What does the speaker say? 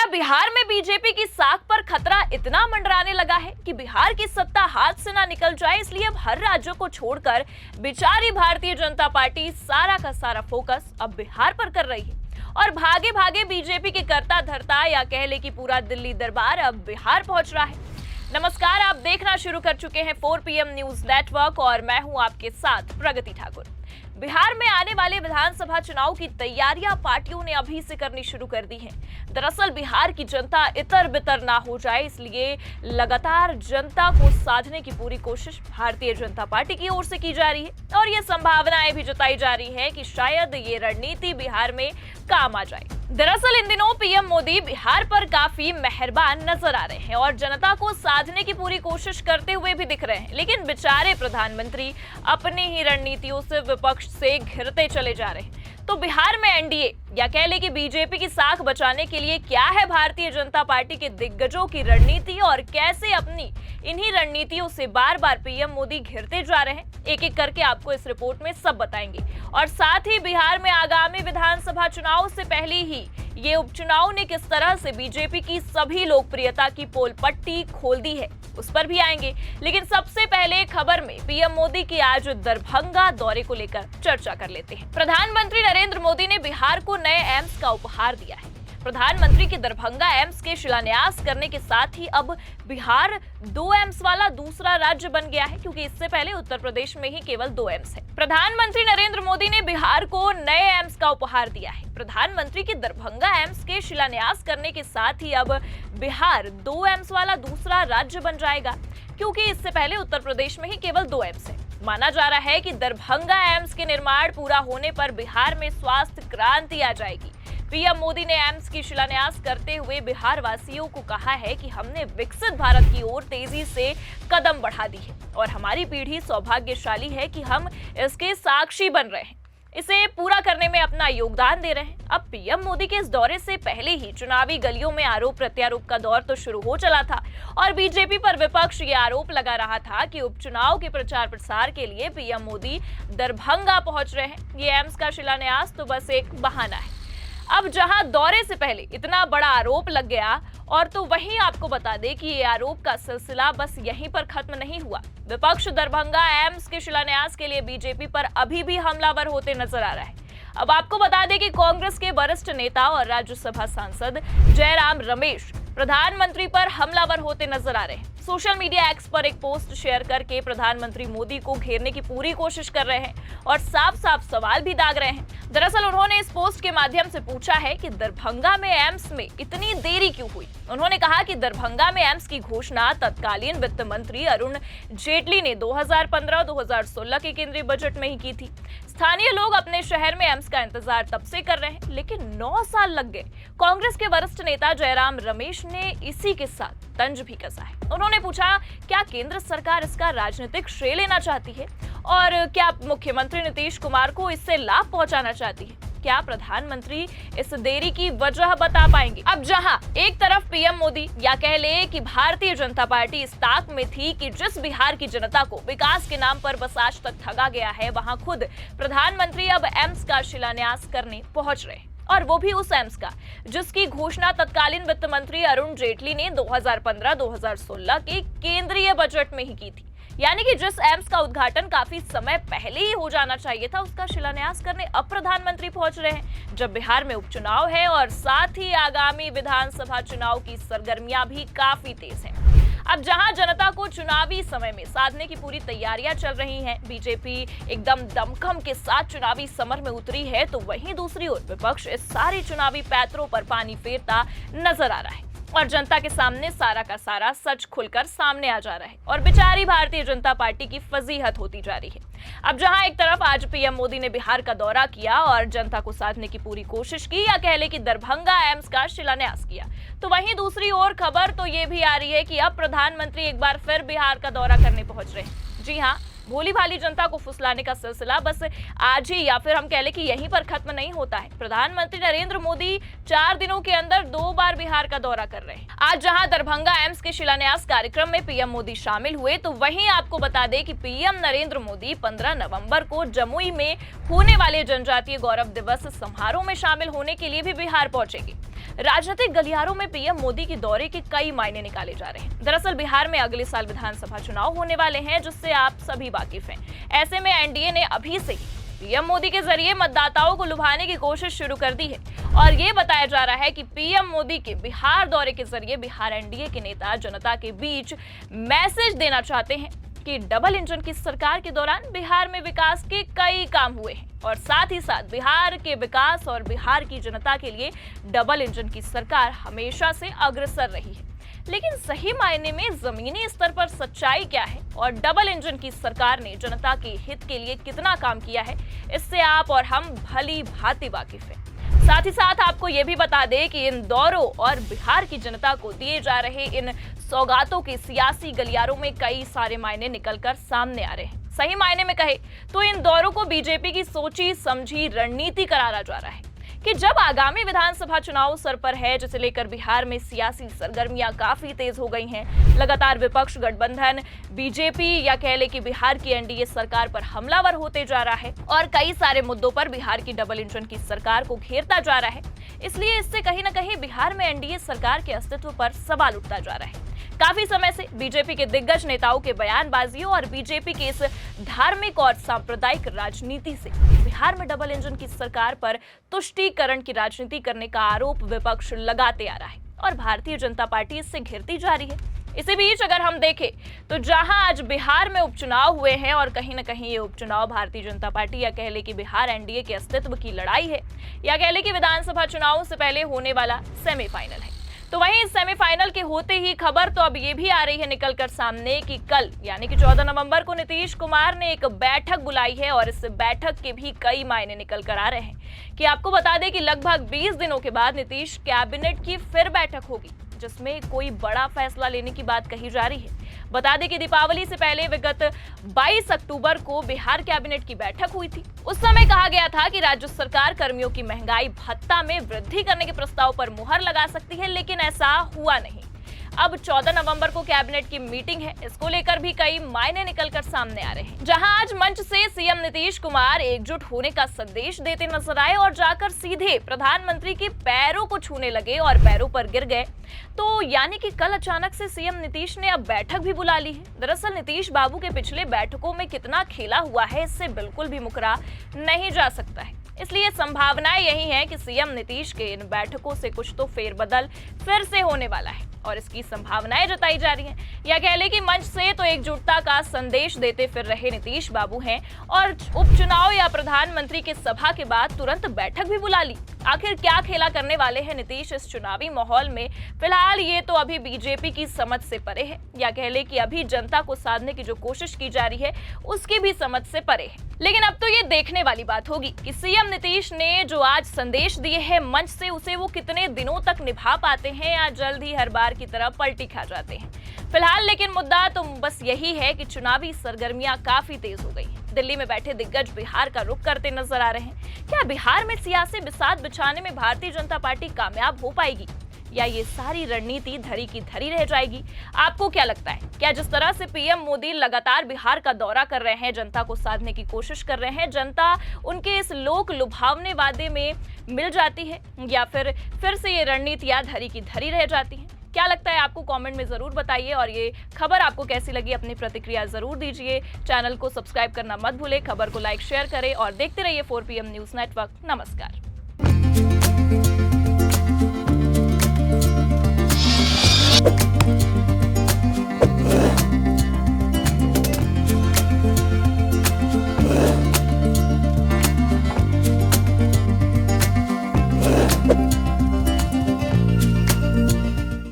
बिहार में बीजेपी की साख पर खतरा इतना मंडराने लगा है कि बिहार की सत्ता हाथ से ना निकल जाए, इसलिए अब हर राज्यों को छोड़कर बेचारी भारतीय जनता पार्टी सारा का सारा फोकस अब बिहार पर कर रही है। और भागे भागे बीजेपी के करता धरता या कह ले कि पूरा दिल्ली दरबार अब बिहार पहुंच रहा है। नमस्कार, आप देखना शुरू कर चुके हैं 4 PM न्यूज नेटवर्क और मैं हूं आपके साथ प्रगति ठाकुर। बिहार में आने वाले विधानसभा चुनाव की तैयारियां पार्टियों ने अभी से करनी शुरू कर दी हैं। दरअसल बिहार की जनता इतर बितर ना हो जाए, इसलिए लगातार जनता को साधने की पूरी कोशिश भारतीय जनता पार्टी की ओर से की जा रही है और ये संभावनाएं भी जताई जा रही है कि शायद ये रणनीति बिहार में काम आ जाए। दरअसल इन दिनों पीएम मोदी बिहार पर काफी मेहरबान नजर आ रहे हैं और जनता को साधने की पूरी कोशिश करते हुए भी दिख रहे हैं, लेकिन बेचारे प्रधानमंत्री अपनी ही रणनीतियों से विपक्ष से घिरते चले जा रहे हैं। तो बिहार में एनडीए या कह ले कि बीजेपी की साख बचाने के लिए क्या है भारतीय जनता पार्टी के दिग्गजों की रणनीति और कैसे अपनी इन्हीं रणनीतियों से बार बार पीएम मोदी घिरते जा रहे हैं, एक एक करके आपको इस रिपोर्ट में सब बताएंगे। और साथ ही बिहार में आगामी विधानसभा चुनाव से पहले ही ये उपचुनाव ने किस तरह से बीजेपी की सभी लोकप्रियता की पोल पट्टी खोल दी है, उस पर भी आएंगे। लेकिन सबसे पहले खबर में पीएम मोदी के आज दरभंगा दौरे को लेकर चर्चा कर लेते हैं। प्रधानमंत्री नरेंद्र मोदी ने बिहार को नए एम्स का उपहार दिया है। प्रधानमंत्री के दरभंगा एम्स के शिलान्यास करने के साथ ही अब बिहार 2 एम्स वाला दूसरा राज्य बन गया है, क्योंकि इससे पहले उत्तर प्रदेश में ही केवल 2 एम्स है। प्रधानमंत्री नरेंद्र मोदी ने बिहार को नए एम्स का उपहार दिया है। प्रधानमंत्री के दरभंगा एम्स के शिलान्यास करने के साथ ही अब बिहार 2 एम्स वाला दूसरा राज्य बन जाएगा, क्योंकि इससे पहले उत्तर प्रदेश में ही केवल 2 एम्स है। माना जा रहा है कि दरभंगा एम्स के निर्माण पूरा होने पर बिहार में स्वास्थ्य क्रांति आ जाएगी। पीएम मोदी ने एम्स की शिलान्यास करते हुए बिहार वासियों को कहा है कि हमने विकसित भारत की ओर तेजी से कदम बढ़ा दी है और हमारी पीढ़ी सौभाग्यशाली है कि हम इसके साक्षी बन रहे हैं, इसे पूरा करने में अपना योगदान दे रहे हैं। अब पीएम मोदी के इस दौरे से पहले ही चुनावी गलियों में आरोप प्रत्यारोप का दौर तो शुरू हो चला था और बीजेपी पर विपक्ष ये आरोप लगा रहा था कि उपचुनाव के प्रचार प्रसार के लिए पीएम मोदी दरभंगा पहुंच रहे हैं। ये एम्स का शिलान्यास तो बस एक बहाना है। अब जहां दौरे से पहले इतना बड़ा आरोप लग गया, और तो वहीं आपको बता दें कि ये आरोप का सिलसिला बस यहीं पर खत्म नहीं हुआ। विपक्ष दरभंगा एम्स के शिलान्यास के लिए बीजेपी पर अभी भी हमलावर होते नजर आ रहा है। अब आपको बता दें कि कांग्रेस के वरिष्ठ नेता और राज्यसभा सांसद जयराम रमेश प्रधानमंत्री पर हमलावर होते नजर आ रहे हैं। सोशल मीडिया एक्स पर एक पोस्ट शेयर करके प्रधानमंत्री मोदी को घेरने की पूरी कोशिश कर रहे हैं और साफ साफ सवाल भी दाग रहे हैं। दरअसल उन्होंने इस पोस्ट के माध्यम से पूछा है कि दरभंगा में एम्स में इतनी देरी क्यों हुई। उन्होंने कहा कि दरभंगा में एम्स की घोषणा तत्कालीन वित्त मंत्री अरुण जेटली ने 2015-2016 के केंद्रीय बजट में ही की थी। स्थानीय लोग अपने शहर में एम्स का इंतजार तब से कर रहे हैं, लेकिन 9 साल लग गए। कांग्रेस के वरिष्ठ नेता जयराम रमेश ने इसी के साथ तंज भी कसा है। उन्होंने पूछा, क्या केंद्र सरकार इसका राजनीतिक श्रेय लेना चाहती है और क्या मुख्यमंत्री नीतीश कुमार को इससे लाभ पहुंचाना चाहती है? क्या प्रधानमंत्री इस देरी की वजह बता पाएंगे? अब जहां एक तरफ पीएम मोदी या कह ले कि भारतीय जनता पार्टी इस ताक में थी कि जिस बिहार की जनता को विकास के नाम पर बस आज तक ठगा गया है, वहां खुद प्रधानमंत्री अब एम्स का शिलान्यास करने पहुंच रहे हैं, और वो भी उस एम्स का जिसकी घोषणा तत्कालीन वित्त मंत्री अरुण जेटली ने 2015-2016 के केंद्रीय बजट में ही की थी। यानी कि जिस एम्स का उद्घाटन काफी समय पहले ही हो जाना चाहिए था, उसका शिलान्यास करने अब प्रधानमंत्री पहुंच रहे हैं, जब बिहार में उपचुनाव है और साथ ही आगामी विधानसभा चुनाव की सरगर्मियां भी काफी तेज हैं। अब जहां जनता को चुनावी समय में साधने की पूरी तैयारियां चल रही हैं, बीजेपी एकदम दमखम के साथ चुनावी समर में उतरी है, तो वहीं दूसरी ओर विपक्ष इस सारे चुनावी पैतरों पर पानी फेरता नजर आ रहा है और जनता के सामने सारा का सारा सच खुलकर सामने आ जा रहा है और बेचारी भारतीय जनता पार्टी की फजीहत होती जा रही है। अब जहां एक तरफ आज पीएम मोदी ने बिहार का दौरा किया और जनता को साधने की पूरी कोशिश की या कह ले कि दरभंगा एम्स का शिलान्यास किया, तो वहीं दूसरी ओर खबर तो ये भी आ रही है कि अब प्रधानमंत्री एक बार फिर बिहार का दौरा करने पहुंच रहे हैं। जी हाँ, भोली भाली जनता को फुसलाने का सिलसिला बस आज ही या फिर हम कह लें कि यहीं पर खत्म नहीं होता है। प्रधानमंत्री नरेंद्र मोदी 4 दिनों के अंदर 2 बार बिहार का दौरा कर रहे हैं। आज जहां दरभंगा एम्स के शिलान्यास कार्यक्रम में पीएम मोदी शामिल हुए, तो वहीं आपको बता दें कि पीएम नरेंद्र मोदी 15 नवंबर को जमुई में होने वाले जनजातीय गौरव दिवस समारोह में शामिल होने के लिए भी बिहार पहुंचेंगे। राजनीतिक गलियारों में पीएम मोदी के दौरे के कई मायने निकाले जा रहे हैं। दरअसल बिहार में अगले साल विधानसभा चुनाव होने वाले हैं, जिससे आप सभी वाकिफ हैं। ऐसे में एनडीए ने अभी से ही पीएम मोदी के जरिए मतदाताओं को लुभाने की कोशिश शुरू कर दी है और ये बताया जा रहा है कि पीएम मोदी के बिहार दौरे के जरिए बिहार एनडीए के नेता जनता के बीच मैसेज देना चाहते हैं कि डबल इंजन की सरकार के दौरान बिहार में विकास के कई काम हुए हैं और साथ ही साथ बिहार के विकास और बिहार की जनता के लिए डबल इंजन की सरकार हमेशा से अग्रसर रही है। लेकिन सही मायने में जमीनी स्तर पर सच्चाई क्या है और डबल इंजन की सरकार ने जनता के हित के लिए कितना काम किया है, इससे आप और हम भली भांति वाकिफ हैं। साथ ही साथ आपको ये भी बता दें कि इन दौरों और बिहार की जनता को दिए जा रहे इन सौगातों के सियासी गलियारों में कई सारे मायने निकलकर सामने आ रहे हैं। सही मायने में कहे तो इन दौरों को बीजेपी की सोची समझी रणनीति करारा जा रहा है कि जब आगामी विधानसभा चुनाव सर पर है, जिसे लेकर बिहार में सियासी सरगर्मियां काफी तेज हो गई हैं। लगातार विपक्ष गठबंधन बीजेपी या कह ले कि बिहार की एनडीए सरकार पर हमलावर होते जा रहा है और कई सारे मुद्दों पर बिहार की डबल इंजन की सरकार को घेरता जा रहा है। इसलिए इससे कहीं न कहीं बिहार में एनडीए सरकार के अस्तित्व पर सवाल उठता जा रहा है। काफी समय से बीजेपी के दिग्गज नेताओं के बयानबाजियों और बीजेपी के इस धार्मिक और सांप्रदायिक राजनीति से बिहार में डबल इंजन की सरकार पर तुष्टीकरण की राजनीति करने का आरोप विपक्ष लगाते आ रहा है और भारतीय जनता पार्टी इससे घिरती जा रही है। इसी बीच अगर हम देखें तो जहां आज बिहार में उपचुनाव हुए हैं और कहीं न कहीं ये उपचुनाव भारतीय जनता पार्टी या कह ले कि बिहार एनडीए के अस्तित्व की लड़ाई है या कह ले कि विधानसभा चुनाव से पहले होने वाला सेमीफाइनल है, तो वहीं इस सेमीफाइनल के होते ही खबर तो अब ये भी आ रही है निकलकर सामने कि कल यानी कि 14 नवंबर को नीतीश कुमार ने एक बैठक बुलाई है और इस बैठक के भी कई मायने निकलकर आ रहे हैं कि आपको बता दें कि लगभग 20 दिनों के बाद नीतीश कैबिनेट की फिर बैठक होगी, जिसमें कोई बड़ा फैसला लेने की बात कही जा रही है। बता दें कि दीपावली से पहले विगत 22 अक्टूबर को बिहार कैबिनेट की बैठक हुई थी। उस समय कहा गया था कि राज्य सरकार कर्मियों की महंगाई भत्ता में वृद्धि करने के प्रस्ताव पर मुहर लगा सकती है, लेकिन ऐसा हुआ नहीं। अब 14 नवंबर को कैबिनेट की मीटिंग है, इसको लेकर भी कई मायने निकलकर सामने आ रहे हैं। जहां आज मंच से सीएम नीतीश कुमार एकजुट होने का संदेश देते नजर आए और जाकर सीधे प्रधानमंत्री के पैरों को छूने लगे और पैरों पर गिर गए, तो यानी कि कल अचानक से सीएम नीतीश ने अब बैठक भी बुला ली है। दरअसल नीतीश बाबू के पिछले बैठकों में कितना खेला हुआ है, इससे बिल्कुल भी मुकरा नहीं जा सकता है। इसलिए संभावनाएं यही हैं कि सीएम नीतीश के इन बैठकों से कुछ तो फेरबदल फिर से होने वाला है और इसकी संभावनाएं जताई जा रही हैं। या कह ले कि मंच से तो एकजुटता का संदेश देते फिर रहे नीतीश बाबू हैं और उपचुनाव या प्रधानमंत्री के सभा के बाद तुरंत बैठक भी बुला ली। आखिर क्या खेला करने वाले हैं नीतीश इस चुनावी माहौल में? फिलहाल ये तो अभी बीजेपी की समझ से परे है या कह ले कि अभी जनता को साधने की जो कोशिश की जा रही है उसकी भी समझ से परे है। लेकिन अब तो ये देखने वाली बात होगी कि सीएम नीतीश ने जो आज संदेश दिए हैं मंच से, उसे वो कितने दिनों तक निभा पाते हैं या जल्द ही हर बार की तरह पलटी खा जाते हैं। फिलहाल लेकिन मुद्दा तो बस यही है कि चुनावी सरगर्मियां काफी तेज हो गई हैं। दिल्ली में बैठे दिग्गज बिहार का रुख करते नजर आ रहे हैं। क्या बिहार में सियासी बिसात बिछाने में भारतीय जनता पार्टी कामयाब हो पाएगी या ये सारी रणनीति धरी की धरी रह जाएगी? आपको क्या लगता है? क्या जिस तरह से पीएम मोदी लगातार बिहार का दौरा कर रहे हैं, जनता को साधने की कोशिश कर रहे हैं, जनता उनके इस लोक लुभावने वादे में मिल जाती है या फिर से ये रणनीतियां धरी की धरी रह जाती हैं? क्या लगता है आपको? कमेंट में जरूर बताइए और ये खबर आपको कैसी लगी अपनी प्रतिक्रिया जरूर दीजिए। चैनल को सब्सक्राइब करना मत भूलें, खबर को लाइक शेयर करें और देखते रहिए 4PM न्यूज नेटवर्क। नमस्कार।